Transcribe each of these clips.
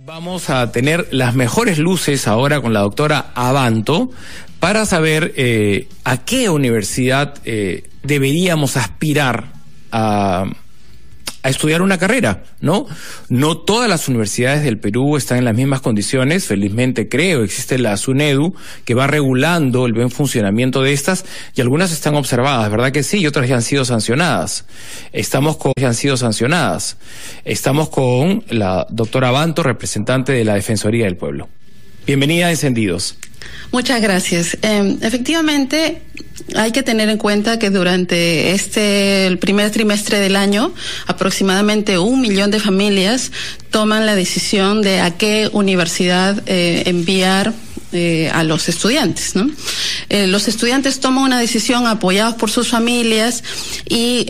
Vamos a tener las mejores luces ahora con la doctora Abanto para saber a qué universidad deberíamos aspirar a estudiar una carrera, ¿no? No todas las universidades del Perú están en las mismas condiciones, felizmente existe la SUNEDU que va regulando el buen funcionamiento de estas y algunas están observadas, ¿verdad que sí? Y otras ya han sido sancionadas. Estamos con la doctora Abanto, representante de la Defensoría del Pueblo. Bienvenida a Encendidos. Muchas gracias. Efectivamente, hay que tener en cuenta que durante el primer trimestre del año, aproximadamente 1 millón de familias toman la decisión de a qué universidad enviar a los estudiantes, ¿no? Los estudiantes toman una decisión apoyados por sus familias y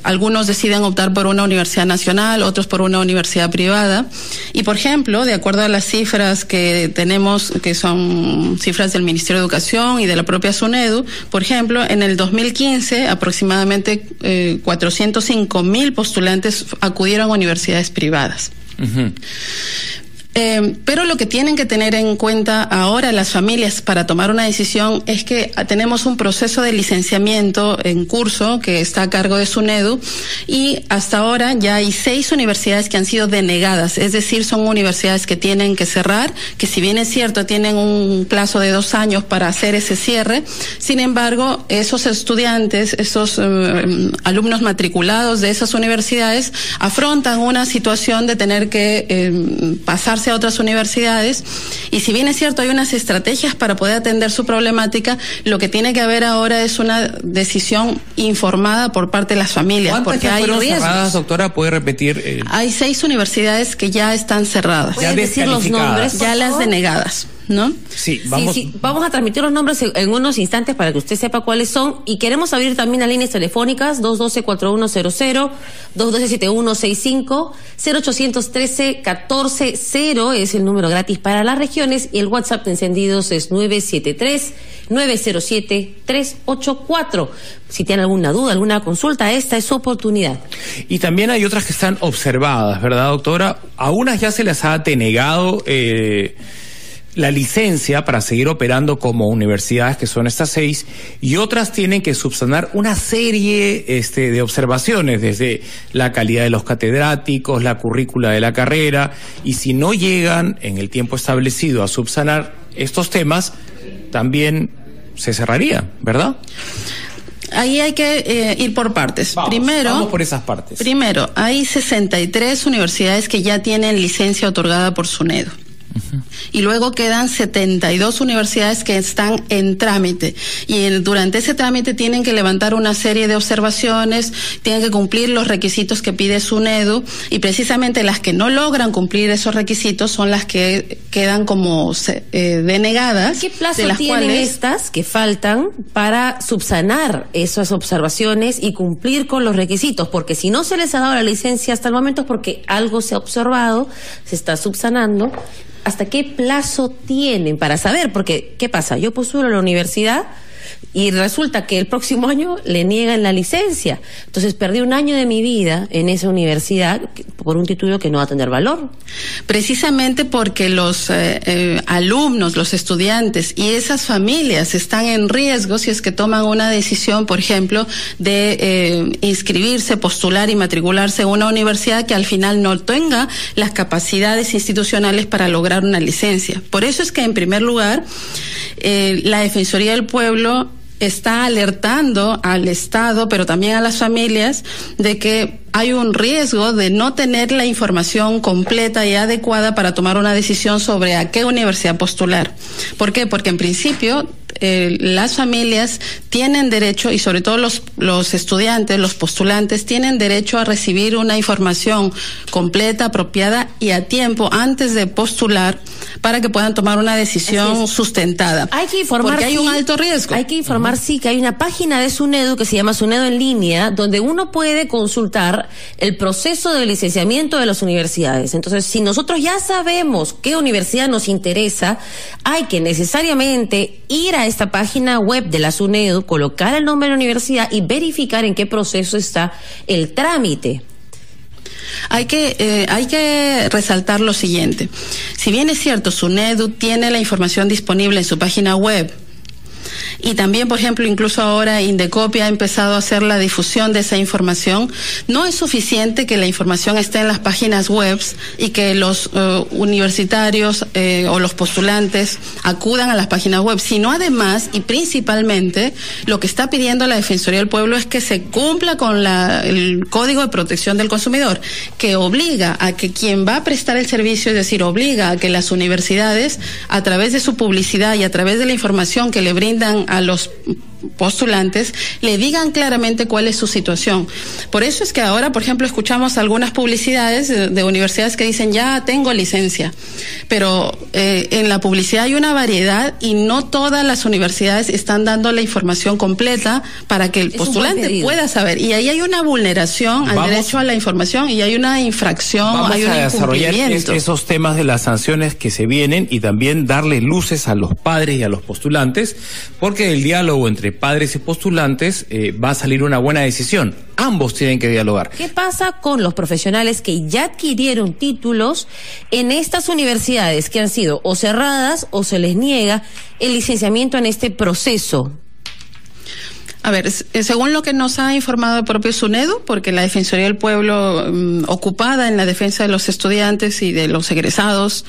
algunos deciden optar por una universidad nacional, otros por una universidad privada. Y, por ejemplo, de acuerdo a las cifras que tenemos, que son cifras del Ministerio de Educación y de la propia SUNEDU, por ejemplo, en el 2015 aproximadamente 405.000 postulantes acudieron a universidades privadas. Uh-huh. Pero lo que tienen que tener en cuenta ahora las familias para tomar una decisión es que tenemos un proceso de licenciamiento en curso que está a cargo de SUNEDU y hasta ahora ya hay 6 universidades que han sido denegadas, es decir, son universidades que tienen que cerrar, que si bien es cierto tienen un plazo de 2 años para hacer ese cierre, sin embargo esos estudiantes, esos alumnos matriculados de esas universidades afrontan una situación de tener que pasarse a otras universidades y si bien es cierto hay unas estrategias para poder atender su problemática, lo que tiene que haber ahora es una decisión informada por parte de las familias, porque hay riesgos. Cerradas, doctora? ¿Puede repetir? Hay 6 universidades que ya están cerradas. ¿Puede decir los nombres? Ya las denegadas, ¿no? Sí, vamos. Sí, vamos a transmitir los nombres en unos instantes para que usted sepa cuáles son y queremos abrir también las líneas telefónicas 212-4100, 212-7165, 0813-14-0 es el número gratis para las regiones y el WhatsApp de Encendidos es 973-907-384. Si tienen alguna duda, alguna consulta, esta es su oportunidad. Y también hay otras que están observadas, ¿verdad, doctora? A unas ya se les ha denegado la licencia para seguir operando como universidades, que son estas 6, y otras tienen que subsanar una serie de observaciones, desde la calidad de los catedráticos, la currícula de la carrera, y si no llegan en el tiempo establecido a subsanar estos temas, también se cerraría, ¿verdad? Ahí hay que ir por partes. Vamos por esas partes. Primero, hay 63 universidades que ya tienen licencia otorgada por SUNEDU. Uh-huh. Y luego quedan 72 universidades que están en trámite y durante ese trámite tienen que levantar una serie de observaciones, tienen que cumplir los requisitos que pide SUNEDU y precisamente las que no logran cumplir esos requisitos son las que quedan como denegadas. ¿Qué plazo tienen estas que faltan para subsanar esas observaciones y cumplir con los requisitos? Porque si no se les ha dado la licencia hasta el momento es porque algo se ha observado, se está subsanando. ¿Hasta qué plazo tienen para saber? Porque, ¿qué pasa? Yo postulo a la universidad y resulta que el próximo año le niegan la licencia. Entonces perdí 1 año de mi vida en esa universidad por un título que no va a tener valor. Precisamente porque los alumnos, los estudiantes y esas familias están en riesgo si es que toman una decisión, por ejemplo, de inscribirse, postular y matricularse en una universidad que al final no tenga las capacidades institucionales para lograr una licencia. Por eso es que, en primer lugar, la Defensoría del Pueblo está alertando al Estado, pero también a las familias, de que hay un riesgo de no tener la información completa y adecuada para tomar una decisión sobre a qué universidad postular. ¿Por qué? Porque en principio las familias tienen derecho, y sobre todo los estudiantes, los postulantes, tienen derecho a recibir una información completa, apropiada y a tiempo antes de postular para que puedan tomar una decisión sustentada. Hay que informar, porque hay un alto riesgo. Hay que informar, sí, que hay una página de SUNEDU que se llama SUNEDU en línea, donde uno puede consultar el proceso de licenciamiento de las universidades. Entonces, si nosotros ya sabemos qué universidad nos interesa, hay que necesariamente ir a esta página web de la SUNEDU, colocar el nombre de la universidad y verificar en qué proceso está el trámite. Hay que resaltar lo siguiente. Si bien es cierto, SUNEDU tiene la información disponible en su página web, y también, por ejemplo, incluso ahora Indecopi ha empezado a hacer la difusión de esa información, no es suficiente que la información esté en las páginas web y que los universitarios o los postulantes acudan a las páginas web, sino además y principalmente lo que está pidiendo la Defensoría del Pueblo es que se cumpla con el Código de Protección del Consumidor, que obliga a que quien va a prestar el servicio, es decir, obliga a que las universidades, a través de su publicidad y a través de la información que le brindan a los postulantes, le digan claramente cuál es su situación. Por eso es que ahora, por ejemplo, escuchamos algunas publicidades de universidades que dicen ya tengo licencia, pero en la publicidad hay una variedad y no todas las universidades están dando la información completa para que el postulante pueda saber. Y ahí hay una vulneración al derecho a la información y hay una infracción, hay un desarrollar incumplimiento. Esos temas de las sanciones que se vienen y también darle luces a los padres y a los postulantes, porque el diálogo entre padres y postulantes va a salir una buena decisión. Ambos tienen que dialogar. ¿Qué pasa con los profesionales que ya adquirieron títulos en estas universidades que han sido o cerradas o se les niega el licenciamiento en este proceso? A ver, según lo que nos ha informado el propio SUNEDU, porque la Defensoría del Pueblo, ocupada en la defensa de los estudiantes y de los egresados,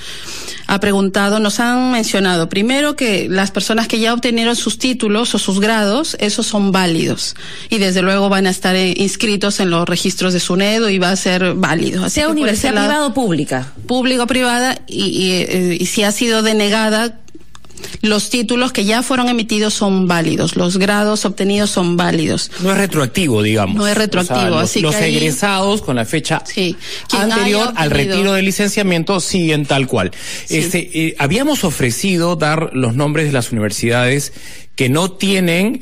ha preguntado, nos han mencionado primero que las personas que ya obtenieron sus títulos o sus grados, esos son válidos y desde luego van a estar inscritos en los registros de SUNEDU y va a ser válido. Sea universidad privada o pública. Pública o privada y si ha sido denegada, los títulos que ya fueron emitidos son válidos, los grados obtenidos son válidos. No es retroactivo, digamos. No es retroactivo, o sea, así los que egresados con la fecha anterior al retiro del licenciamiento siguen tal cual. Sí. Habíamos ofrecido dar los nombres de las universidades que no tienen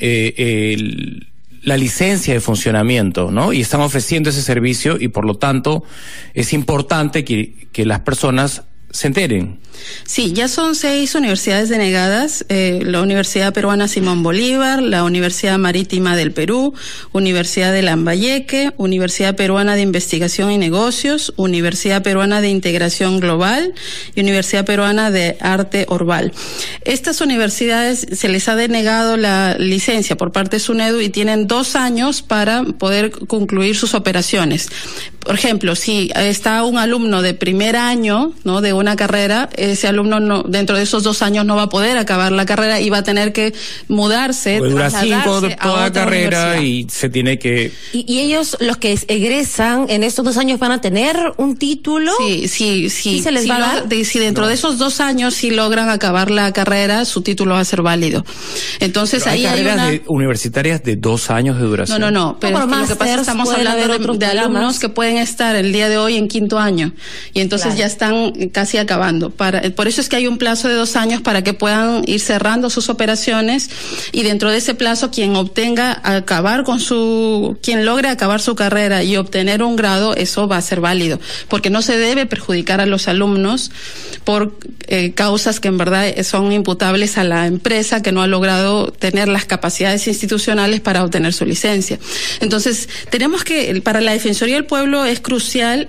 la licencia de funcionamiento, ¿no? Y están ofreciendo ese servicio y por lo tanto es importante que las personas se enteren. Sí, ya son 6 universidades denegadas, la Universidad Peruana Simón Bolívar, la Universidad Marítima del Perú, Universidad de Lambayeque, Universidad Peruana de Investigación y Negocios, Universidad Peruana de Integración Global y Universidad Peruana de Arte Orval. Estas universidades se les ha denegado la licencia por parte de SUNEDU y tienen 2 años para poder concluir sus operaciones. Por ejemplo, si está un alumno de primer año, ¿no?, de una carrera, ese alumno dentro de esos 2 años no va a poder acabar la carrera y va a tener que mudarse, dura 5 de toda la carrera y se tiene que... ¿Y ellos, los que egresan en estos 2 años, van a tener un título? Sí. ¿Sí se les va a dar? Si dentro de esos 2 años si logran acabar la carrera, su título va a ser válido. Entonces pero ahí hay carreras universitarias de 2 años de duración. No, pero es que lo que pasa es que estamos hablando de alumnos que pueden estar el día de hoy en 5º año y entonces ya están casi acabando. Por eso es que hay un plazo de 2 años para que puedan ir cerrando sus operaciones y dentro de ese plazo quien logre acabar su carrera y obtener un grado, eso va a ser válido, porque no se debe perjudicar a los alumnos por causas que en verdad son imputables a la empresa que no ha logrado tener las capacidades institucionales para obtener su licencia. Entonces, para la Defensoría del Pueblo es crucial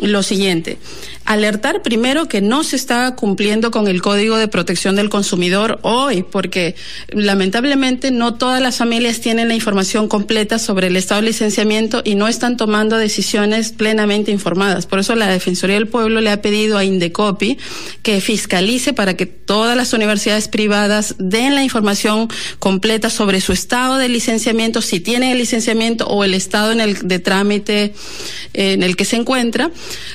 lo siguiente: alertar primero que no se está cumpliendo con el Código de Protección del Consumidor hoy, porque lamentablemente no todas las familias tienen la información completa sobre el estado de licenciamiento y no están tomando decisiones plenamente informadas. Por eso la Defensoría del Pueblo le ha pedido a Indecopi que fiscalice para que todas las universidades privadas den la información completa sobre su estado de licenciamiento, si tienen el licenciamiento o el estado de trámite en el que se encuentra,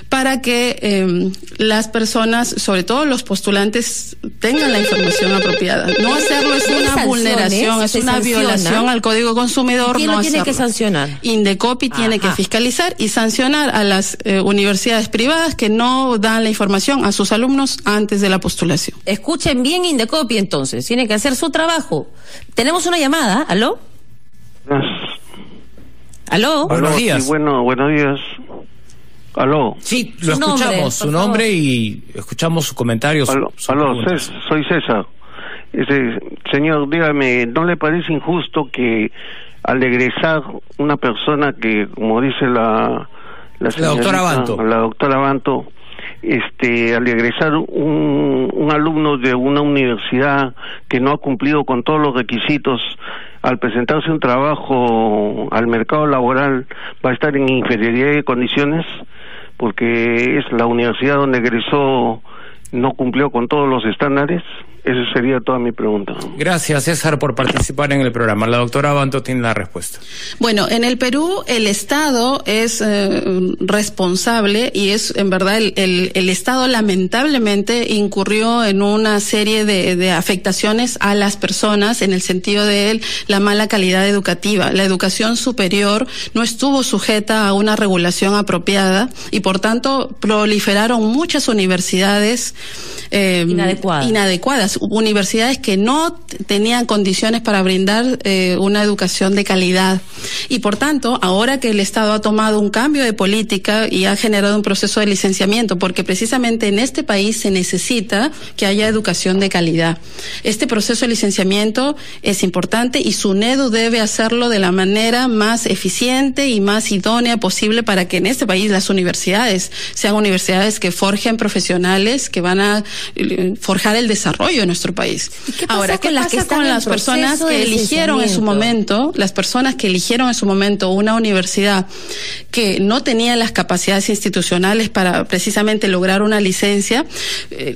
para que las personas, sobre todo los postulantes, tengan la información apropiada. No hacerlo es una vulneración, es una violación al Código Consumidor. ¿Quién lo tiene que sancionar? Indecopi tiene que fiscalizar y sancionar a las universidades privadas que no dan la información a sus alumnos antes de la postulación. Escuchen bien, Indecopi, entonces, tiene que hacer su trabajo. Tenemos una llamada. ¿Aló? ¿Aló? Buenos días. Sí, buenos días. ¿Aló? Sí, lo escuchamos, su nombre y escuchamos sus comentarios. Aló, soy César. Señor, dígame, ¿no le parece injusto que al egresar una persona que, como dice la La doctora Abanto. La doctora Abanto, al egresar un alumno de una universidad que no ha cumplido con todos los requisitos, al presentarse un trabajo al mercado laboral, va a estar en inferioridad de condiciones, porque es la universidad donde egresó, no cumplió con todos los estándares. Esa sería toda mi pregunta. Gracias, César, por participar en el programa. La doctora Abanto tiene la respuesta. Bueno, en el Perú el Estado es responsable, y es en verdad el Estado lamentablemente incurrió en una serie de afectaciones a las personas en el sentido de la mala calidad educativa. La educación superior no estuvo sujeta a una regulación apropiada y por tanto proliferaron muchas universidades inadecuadas, universidades que no tenían condiciones para brindar una educación de calidad. Y por tanto, ahora que el Estado ha tomado un cambio de política y ha generado un proceso de licenciamiento, porque precisamente en este país se necesita que haya educación de calidad. Este proceso de licenciamiento es importante y SUNEDU debe hacerlo de la manera más eficiente y más idónea posible para que en este país las universidades sean universidades que forjen profesionales que van a forjar el desarrollo de nuestro país. Ahora, ¿qué pasa con las personas que eligieron en su momento, una universidad que no tenía las capacidades institucionales para precisamente lograr una licencia?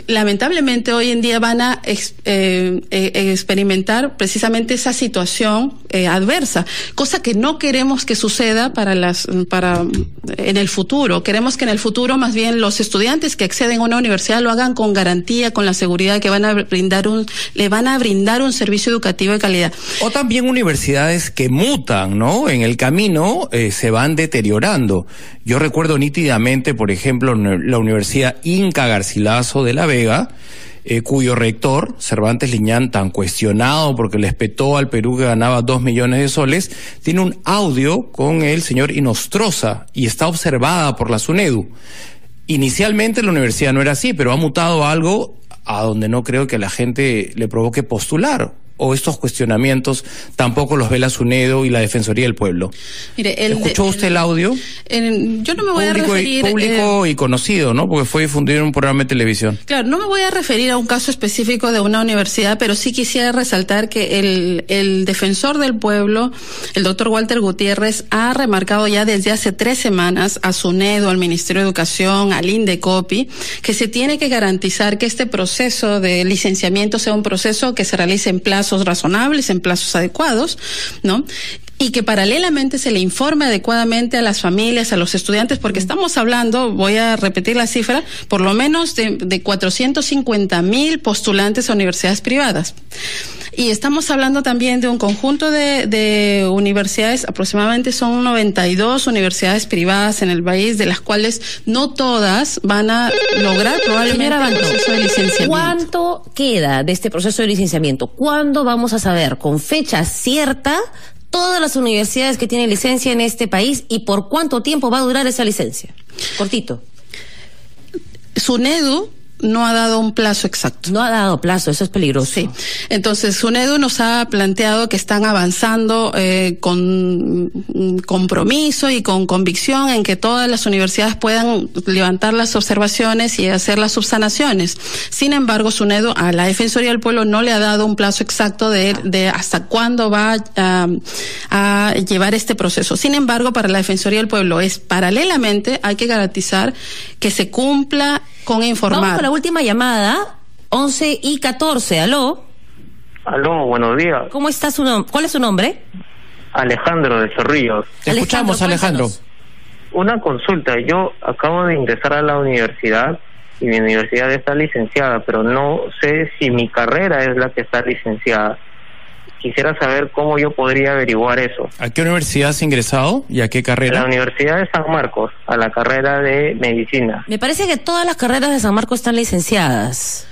Lamentablemente hoy en día van a experimentar precisamente esa situación adversa, cosa que no queremos que suceda en el futuro. Queremos que en el futuro más bien los estudiantes que acceden a una universidad lo hagan con garantía, con la seguridad de que le van a brindar un servicio educativo de calidad. O también universidades que mutan, ¿no? En el camino se van deteriorando. Yo recuerdo nítidamente, por ejemplo, la Universidad Inca Garcilaso de La Vega, cuyo rector, Cervantes Liñán, tan cuestionado porque le espetó al Perú que ganaba 2 millones de soles, tiene un audio con el señor Inostroza y está observada por la SUNEDU. Inicialmente la universidad no era así, pero ha mutado a algo a donde no creo que a la gente le provoque postular. O estos cuestionamientos tampoco los ve la SUNEDU y la Defensoría del Pueblo. Mire, ¿escuchó usted el audio? Yo no me voy a referir... Público y conocido, ¿no? Porque fue difundido en un programa de televisión. Claro, no me voy a referir a un caso específico de una universidad, pero sí quisiera resaltar que el Defensor del Pueblo, el doctor Walter Gutiérrez, ha remarcado ya desde hace 3 semanas a SUNEDU, al Ministerio de Educación, al INDECOPI, que se tiene que garantizar que este proceso de licenciamiento sea un proceso que se realice en plazos razonables, en plazos adecuados, ¿no? Y que paralelamente se le informe adecuadamente a las familias, a los estudiantes, porque estamos hablando, voy a repetir la cifra, por lo menos de 450,000 postulantes a universidades privadas. Y estamos hablando también de un conjunto de universidades, aproximadamente son 92 universidades privadas en el país, de las cuales no todas van a lograr probablemente el proceso de licenciamiento. ¿Cuánto queda de este proceso de licenciamiento? ¿Cuándo vamos a saber con fecha cierta todas las universidades que tienen licencia en este país y por cuánto tiempo va a durar esa licencia? Cortito. SUNEDU no ha dado un plazo exacto. No ha dado plazo, eso es peligroso. Sí. Entonces, SUNEDU nos ha planteado que están avanzando con compromiso y con convicción en que todas las universidades puedan levantar las observaciones y hacer las subsanaciones. Sin embargo, SUNEDU a la Defensoría del Pueblo no le ha dado un plazo exacto de hasta cuándo va a llevar este proceso. Sin embargo, para la Defensoría del Pueblo paralelamente hay que garantizar que se cumpla con informar. Vamos con la última llamada, 11:14. ¿Aló? Aló, buenos días. ¿Cómo está cuál es su nombre? Alejandro de Cerrillos. Te escuchamos, Alejandro. Una consulta. Yo acabo de ingresar a la universidad y mi universidad está licenciada, pero no sé si mi carrera es la que está licenciada. Quisiera saber cómo yo podría averiguar eso. ¿A qué universidad has ingresado y a qué carrera? A la Universidad de San Marcos, a la carrera de Medicina. Me parece que todas las carreras de San Marcos están licenciadas.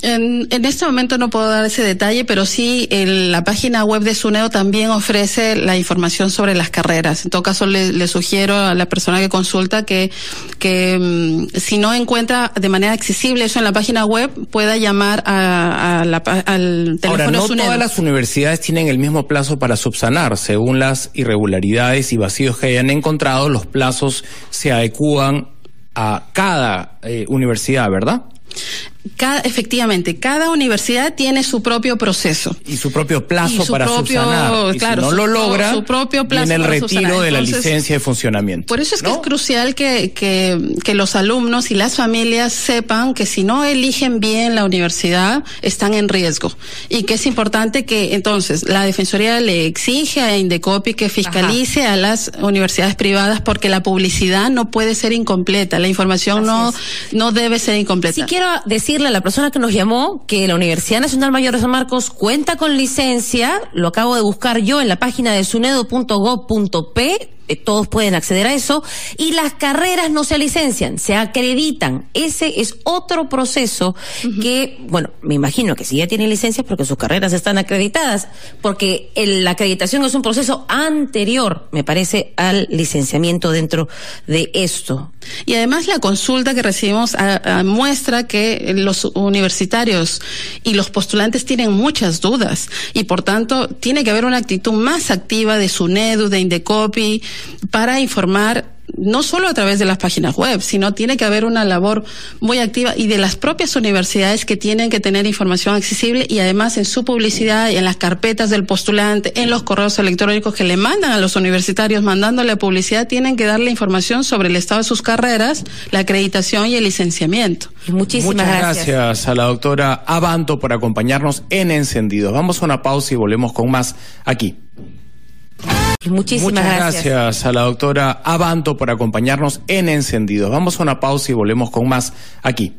En este momento no puedo dar ese detalle, pero sí la página web de SUNEDU también ofrece la información sobre las carreras. En todo caso, le sugiero a la persona que consulta que si no encuentra de manera accesible eso en la página web, pueda llamar al teléfono Ahora, no SUNEDU. todas las universidades tienen el mismo plazo para subsanar. Según las irregularidades y vacíos que hayan encontrado, los plazos se adecúan a cada universidad, ¿verdad? Efectivamente, cada universidad tiene su propio proceso. Y su propio plazo para subsanar. Y claro, si no lo logra, su propio plazo viene el para retiro subsanar. de la Entonces, licencia de funcionamiento. Por eso es que ¿no? es crucial que los alumnos y las familias sepan que si no eligen bien la universidad, están en riesgo. Y que es importante que entonces la Defensoría le exige a Indecopi que fiscalice a las universidades privadas, porque la publicidad no puede ser incompleta, la información no debe ser incompleta. Sí, quiero decirle a la persona que nos llamó que la Universidad Nacional Mayor de San Marcos cuenta con licencia, lo acabo de buscar yo en la página de sunedu.gov.p, todos pueden acceder a eso, y las carreras no se licencian, se acreditan. Ese es otro proceso que, bueno, me imagino que si ya tienen licencias porque sus carreras están acreditadas, porque la acreditación es un proceso anterior, me parece, al licenciamiento dentro de esto. Y además la consulta que recibimos muestra que los universitarios y los postulantes tienen muchas dudas, y por tanto tiene que haber una actitud más activa de SUNEDU, de Indecopi, para informar no solo a través de las páginas web, sino tiene que haber una labor muy activa y de las propias universidades, que tienen que tener información accesible, y además en su publicidad y en las carpetas del postulante, en los correos electrónicos que le mandan a los universitarios mandándole publicidad, tienen que darle información sobre el estado de sus carreras, la acreditación y el licenciamiento. Muchas gracias a la doctora Abanto por acompañarnos en Encendidos. Vamos a una pausa y volvemos con más aquí. Muchas gracias a la doctora Abanto por acompañarnos en Encendidos. Vamos a una pausa y volvemos con más aquí.